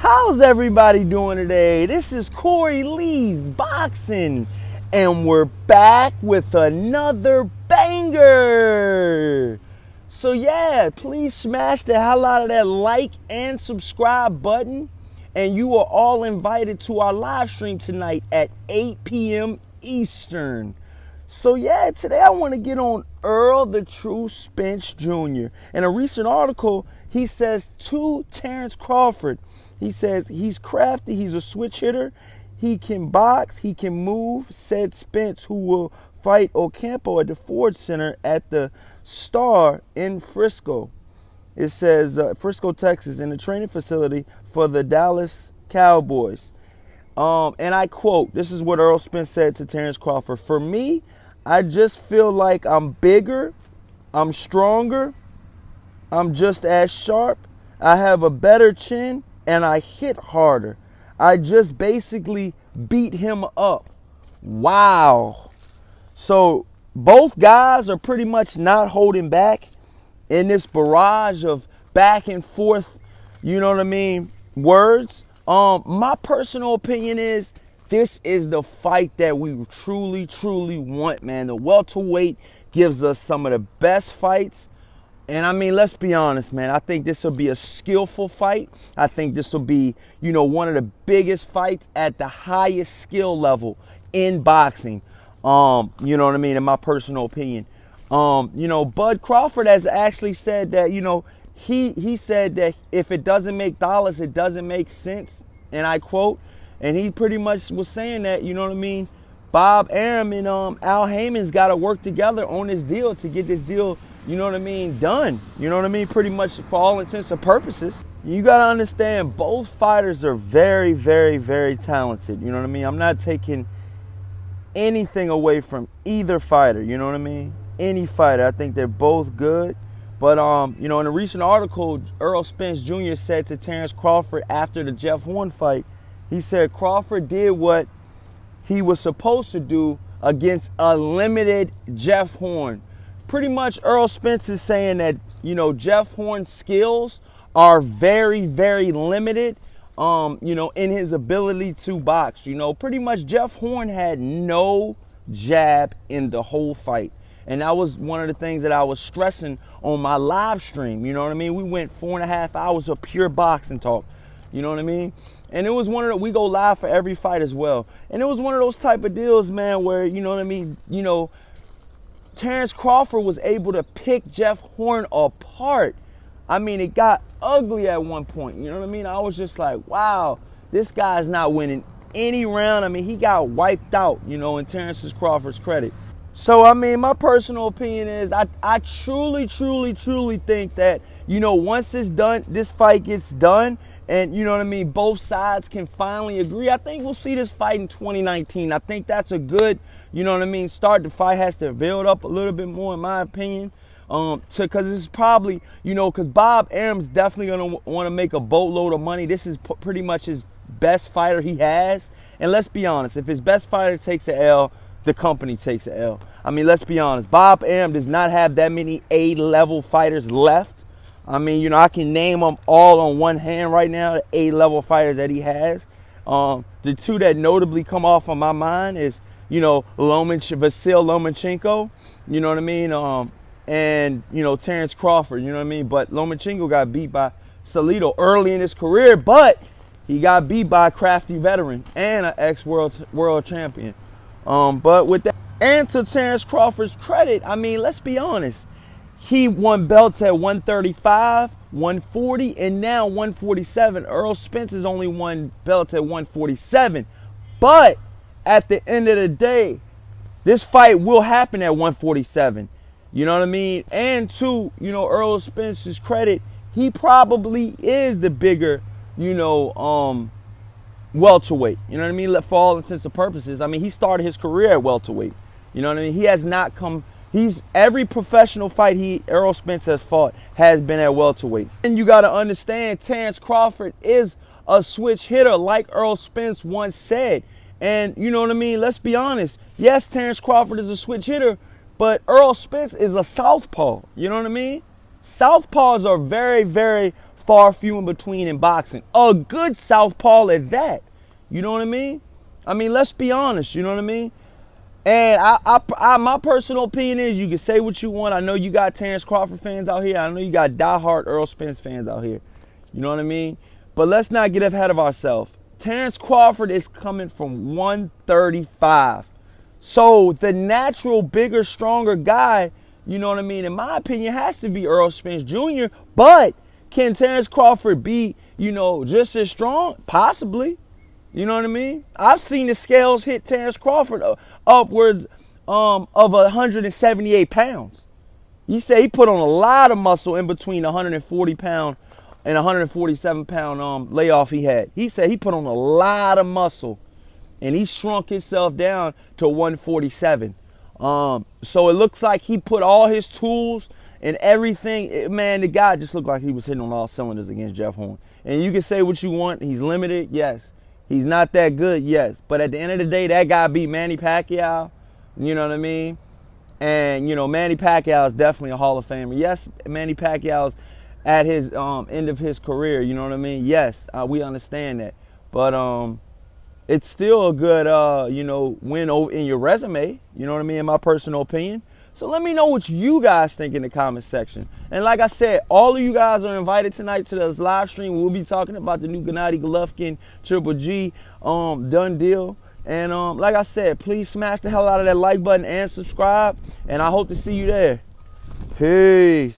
How's everybody doing today? This is Corey Lee's Boxing, and we're back with another banger. So yeah, please smash the hell out of that like and subscribe button, and you are all invited to our live stream tonight at 8 p.m. Eastern. So yeah, today I want to get on Errol the True Spence Jr. In a recent article, he says to Terence Crawford, he says he's crafty, he's a switch hitter, he can box, he can move, said Spence, who will fight Ocampo at the Ford Center at the Star in Frisco. It says Frisco, Texas, in the training facility for the Dallas Cowboys. And I quote, this is what Errol Spence said to Terence Crawford: "For me, I just feel like I'm bigger, I'm stronger, I'm just as sharp, I have a better chin, and I hit harder. I just basically beat him up." Wow. So both guys are pretty much not holding back in this barrage of back and forth, you know what I mean, words. My personal opinion is this is the fight that we truly want, man. The welterweight gives us some of the best fights. And I mean, let's be honest, man. I think this will be a skillful fight. I think this will be, one of the biggest fights at the highest skill level in boxing. You know what I mean? In my personal opinion. Bud Crawford has actually said that, he said that if it doesn't make dollars, it doesn't make sense. And I quote, and he pretty much was saying that, you know what I mean? Bob Arum and Al Heyman's got to work together on this deal to get this deal, you know what I mean, done. You know what I mean? Pretty much for all intents and purposes. You got to understand, both fighters are very talented. You know what I mean? I'm not taking anything away from either fighter. You know what I mean? Any fighter. I think they're both good. But, in a recent article, Errol Spence Jr. said to Terence Crawford after the Jeff Horn fight, he said Crawford did what he was supposed to do against a limited Jeff Horn. Pretty much Errol Spence is saying that, Jeff Horn's skills are very limited, in his ability to box. Pretty much Jeff Horn had no jab in the whole fight. And that was one of the things that I was stressing on my live stream. You know what I mean? We went 4.5 hours of pure boxing talk. You know what I mean? And it was we go live for every fight as well. And it was one of those type of deals, man, where, you know what I mean? Terence Crawford was able to pick Jeff Horn apart. I mean, it got ugly at one point. You know what I mean? I was just like, wow, this guy's not winning any round. I mean, he got wiped out, in Terence Crawford's credit. So, I mean, my personal opinion is I truly think that, once this fight gets done, and, you know what I mean, both sides can finally agree, I think we'll see this fight in 2019. I think that's a good, you know what I mean, start. The fight has to build up a little bit more, in my opinion, because this is probably, because Bob Arum's definitely going to want to make a boatload of money. This is pretty much his best fighter he has. And let's be honest, if his best fighter takes an L, the company takes an L. I mean, let's be honest. Bob Arum does not have that many A-level fighters left. I mean, I can name them all on one hand right now, the A-level fighters that he has. The two that notably come off of my mind is, Vasyl Lomachenko, you know what I mean? And, Terence Crawford, you know what I mean? But Lomachenko got beat by Salido early in his career, but he got beat by a crafty veteran and an ex-world champion. But with that, and to Terence Crawford's credit, I mean, let's be honest. He won belts at 135, 140, and now 147. Errol Spence has only won belts at 147. But at the end of the day, this fight will happen at 147. You know what I mean? And to, Errol Spence's credit, he probably is the bigger, welterweight. You know what I mean? For all intents and purposes. I mean, he started his career at welterweight. You know what I mean? He has not come. Every professional fight Errol Spence has fought has been at welterweight. And you got to understand, Terence Crawford is a switch hitter, like Errol Spence once said. And you know what I mean? Let's be honest. Yes, Terence Crawford is a switch hitter, but Errol Spence is a southpaw. You know what I mean? Southpaws are very far few in between in boxing. A good southpaw at that. You know what I mean? I mean, let's be honest. You know what I mean? And my personal opinion is, you can say what you want. I know you got Terence Crawford fans out here. I know you got diehard Errol Spence fans out here. You know what I mean? But let's not get ahead of ourselves. Terence Crawford is coming from 135. So the natural, bigger, stronger guy, you know what I mean, in my opinion, has to be Errol Spence Jr. But can Terence Crawford be, you know, just as strong? Possibly. You know what I mean? I've seen the scales hit Terence Crawford upwards of 178 pounds. He said he put on a lot of muscle in between 140 pound and 147 pound layoff he had. He said he put on a lot of muscle, and he shrunk himself down to 147. So it looks like he put all his tools and everything. Man, the guy just looked like he was hitting on all cylinders against Jeff Horn. And you can say what you want. He's limited, yes. He's not that good, yes. But at the end of the day, that guy beat Manny Pacquiao. You know what I mean? And, you know, Manny Pacquiao is definitely a Hall of Famer. Yes, Manny Pacquiao's at his end of his career. You know what I mean? Yes, we understand that. But it's still a good, you know, win in your resume. You know what I mean? In my personal opinion. So let me know what you guys think in the comment section. And like I said, all of you guys are invited tonight to this live stream. We'll be talking about the new Gennady Golovkin Triple G done deal. And like I said, please smash the hell out of that like button and subscribe. And I hope to see you there. Peace.